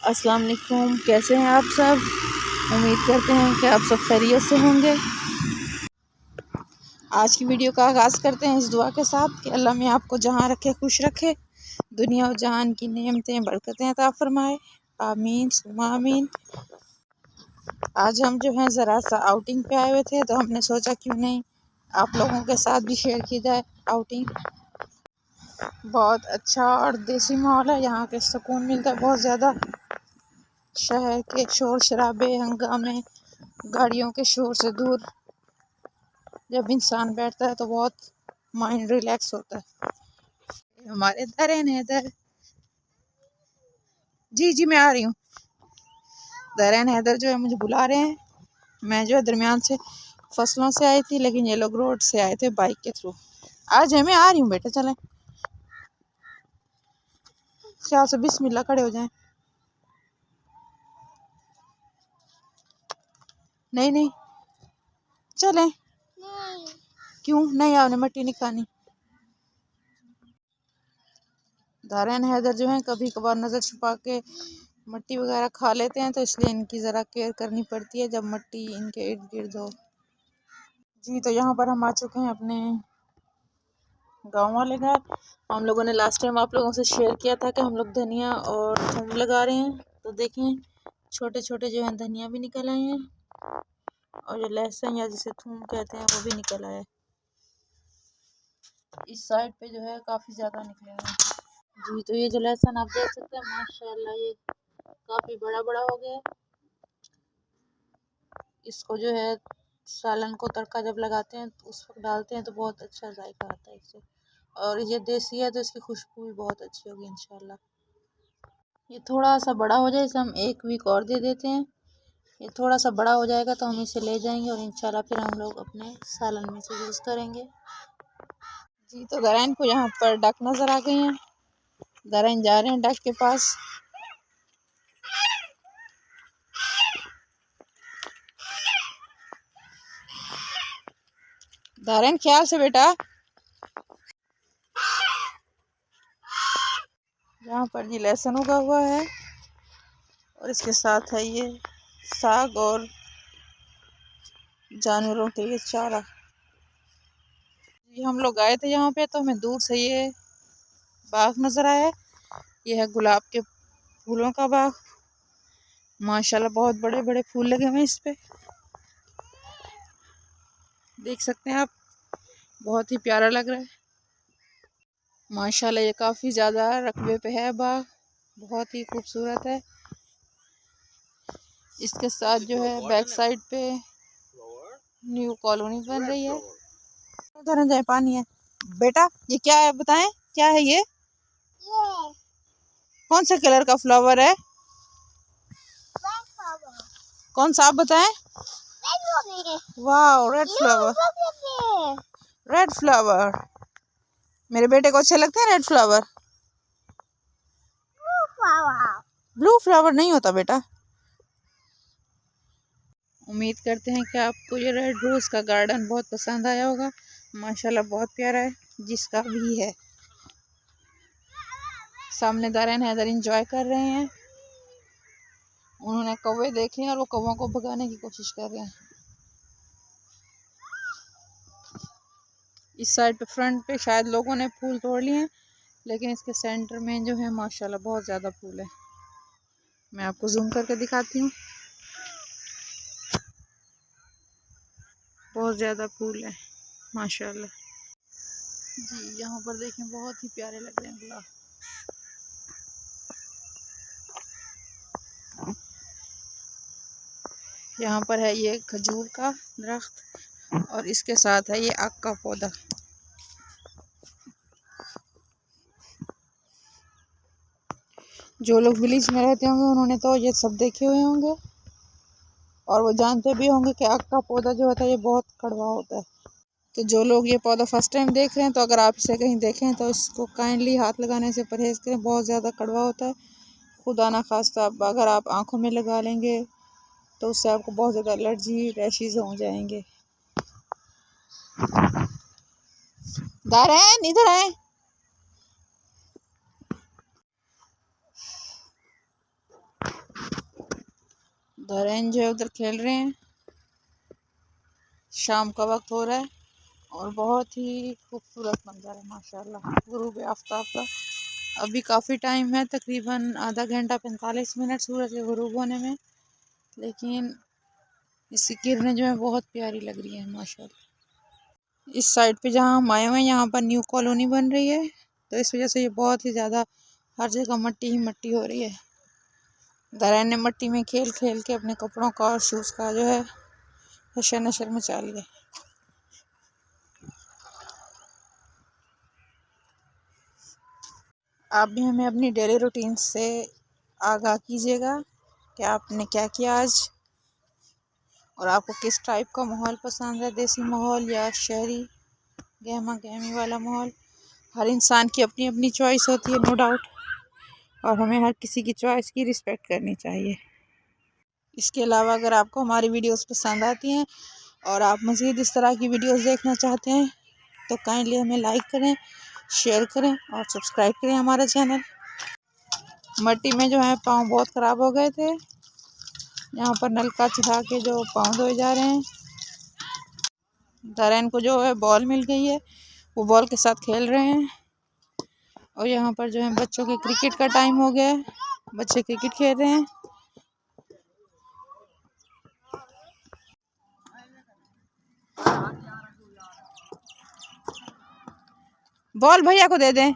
अस्सलाम वालेकुम, कैसे हैं आप सब। उम्मीद करते हैं कि आप सब खैरियत से होंगे। आज की वीडियो का आगाज़ करते हैं इस दुआ के साथ कि अल्लाह में आपको जहाँ रखे खुश रखे, दुनिया और जहान की नेमतें बरकतें अता फरमाए। आमीन सुम्मा आमीन। आज हम जो हैं ज़रा सा आउटिंग पे आए हुए थे, तो हमने सोचा क्यों नहीं आप लोगों के साथ भी शेयर की जाए आउटिंग। बहुत अच्छा और देसी माहौल है, यहाँ के सुकून मिलता है बहुत ज़्यादा। शहर के शोर शराबे हंगामे गाड़ियों के शोर से दूर जब इंसान बैठता है तो बहुत माइंड रिलैक्स होता है। हमारे दरैन हैदर, जी जी मैं आ रही हूँ। दरैन हैदर जो है मुझे बुला रहे हैं। मैं जो है दरमियान से फसलों से आई थी, लेकिन ये लोग रोड से आए थे बाइक के थ्रू। आज है मैं आ रही हूँ बेटा, चलें ख्याल से बिस्मिल्लाह खड़े हो जाएं। नहीं नहीं चलें। क्यों नहीं, आपने मट्टी नहीं खानी। दरैन हैदर जो है कभी कभार नज़र छुपा के मट्टी वगैरह खा लेते हैं, तो इसलिए इनकी ज़रा केयर करनी पड़ती है जब मट्टी इनके इर्द गिर्द हो। जी तो यहाँ पर हम आ चुके हैं अपने गांव वाले घर। हम लोगों ने लास्ट टाइम आप लोगों से शेयर किया था कि हम लोग धनिया और थूम लगा रहे हैं, तो देखें छोटे छोटे जो हैं धनिया भी निकल आए हैं और जो लहसुन या जिसे थूम कहते हैं वो भी निकल आया है। इस साइड पे जो है काफ़ी ज़्यादा निकले हैं। जी तो ये जो लहसुन आप देख सकते हैं माशाल्लाह ये काफ़ी बड़ा बड़ा हो गया। इसको जो है सालन को तड़का जब लगाते हैं तो उस वक्त डालते हैं तो बहुत अच्छा जायका आता है इससे, और ये देसी है तो इसकी खुशबू भी बहुत अच्छी होगी इंशाल्लाह। ये थोड़ा सा बड़ा हो जाए, इसे हम 1 वीक और दे देते हैं। ये थोड़ा सा बड़ा हो जाएगा तो हम इसे ले जाएंगे और इंशाल्लाह फिर हम लोग अपने सालन में से यूज़ करेंगे। जी तो दरैन को यहाँ पर डक नज़र आ गई हैं। दरैन जा रहे हैं डक के पास। दरैन ख्याल से बेटा। यहाँ पर जी लहसुन उगा हुआ है और इसके साथ है ये साग और जानवरों के लिए चारा। जी हम लोग आए थे यहाँ पे तो हमें दूर से ये बाग नज़र आया। ये है गुलाब के फूलों का बाग। माशाल्लाह बहुत बड़े बड़े फूल लगे हुए हैं इस पे, देख सकते हैं आप, बहुत ही प्यारा लग रहा है माशाल्लाह। ये काफ़ी ज़्यादा रकबे पे है बाग, बहुत ही खूबसूरत है। इसके साथ जो है बैक साइड पे न्यू कॉलोनी बन रही है। उधर जाए पानी है बेटा। ये क्या है बताएं, क्या है ये कौन से कलर का फ्लावर है, कौन सा आप बताएं। वाह रेड फ्लावर, रेड फ्लावर। मेरे बेटे को अच्छे लगते हैं रेड फ्लावर। ब्लू फ्लावर नहीं होता बेटा। उम्मीद करते हैं कि आपको ये रेड रोज़ का गार्डन बहुत पसंद आया होगा। माशाल्लाह बहुत प्यारा है, जिसका भी है। सामने दरैन हैदर इंजॉय कर रहे हैं। उन्होंने कौवे देखे हैं और वो कौवों को भगाने की कोशिश कर रहे हैं। इस साइड पे फ्रंट पे शायद लोगों ने फूल तोड़ लिए हैं, लेकिन इसके सेंटर में जो है माशाल्लाह बहुत ज़्यादा फूल है। मैं आपको जूम करके दिखाती हूँ, बहुत ज़्यादा फूल है माशाल्लाह। जी यहाँ पर देखें बहुत ही प्यारे लग रहे हैं गुलाब। यहाँ पर है ये खजूर का दरख्त और इसके साथ है ये आक का पौधा। जो लोग विलेज में रहते होंगे उन्होंने तो ये सब देखे हुए होंगे और वो जानते भी होंगे कि आक का पौधा जो होता है ये बहुत कड़वा होता है। तो जो लोग ये पौधा फर्स्ट टाइम देख रहे हैं, तो अगर आप इसे कहीं देखें तो इसको काइंडली हाथ लगाने से परहेज़ करें, बहुत ज़्यादा कड़वा होता है। खुदा ना खास्ता अगर आप आँखों में लगा लेंगे तो उससे आपको बहुत ज़्यादा एलर्जी रैशेज़ हो जाएंगे। दारैन इधर आए। धरेन जो है उधर खेल रहे हैं। शाम का वक्त हो रहा है और बहुत ही खूबसूरत मंजर है माशाल्लाह गुरूब आफ्ताब का। अभी काफ़ी टाइम है, तकरीबन आधा घंटा 45 मिनट सूरज के गुरूब होने में, लेकिन इसकी किरणें जो है बहुत प्यारी लग रही है माशाल्लाह। इस साइड पे जहाँ हम आए हुए हैं यहाँ पर न्यू कॉलोनी बन रही है, तो इस वजह से ये बहुत ही ज़्यादा हर जगह मट्टी ही मट्टी हो रही है। दरैन ने मट्टी में खेल खेल के अपने कपड़ों का और शूज़ का जो है हशर नशर मचा लिया। आप भी हमें अपनी डेली रूटीन से आगाह कीजिएगा कि आपने क्या किया आज और आपको किस टाइप का माहौल पसंद है, देसी माहौल या शहरी गहमा गहमी वाला माहौल। हर इंसान की अपनी अपनी चॉइस होती है, नो डाउट, और हमें हर किसी की चॉइस की रिस्पेक्ट करनी चाहिए। इसके अलावा अगर आपको हमारी वीडियोस पसंद आती हैं और आप मज़ीद इस तरह की वीडियोस देखना चाहते हैं तो काइंडली हमें लाइक करें, शेयर करें और सब्सक्राइब करें हमारा चैनल। मट्टी में जो है पाँव बहुत ख़राब हो गए थे, यहाँ पर नलका चढ़ा के जो पाँव धोए जा रहे हैं। दरैन को जो है बॉल मिल गई है, वो बॉल के साथ खेल रहे हैं। और यहाँ पर जो है बच्चों के क्रिकेट का टाइम हो गया है, बच्चे क्रिकेट खेल रहे हैं। बॉल भैया को दे दें।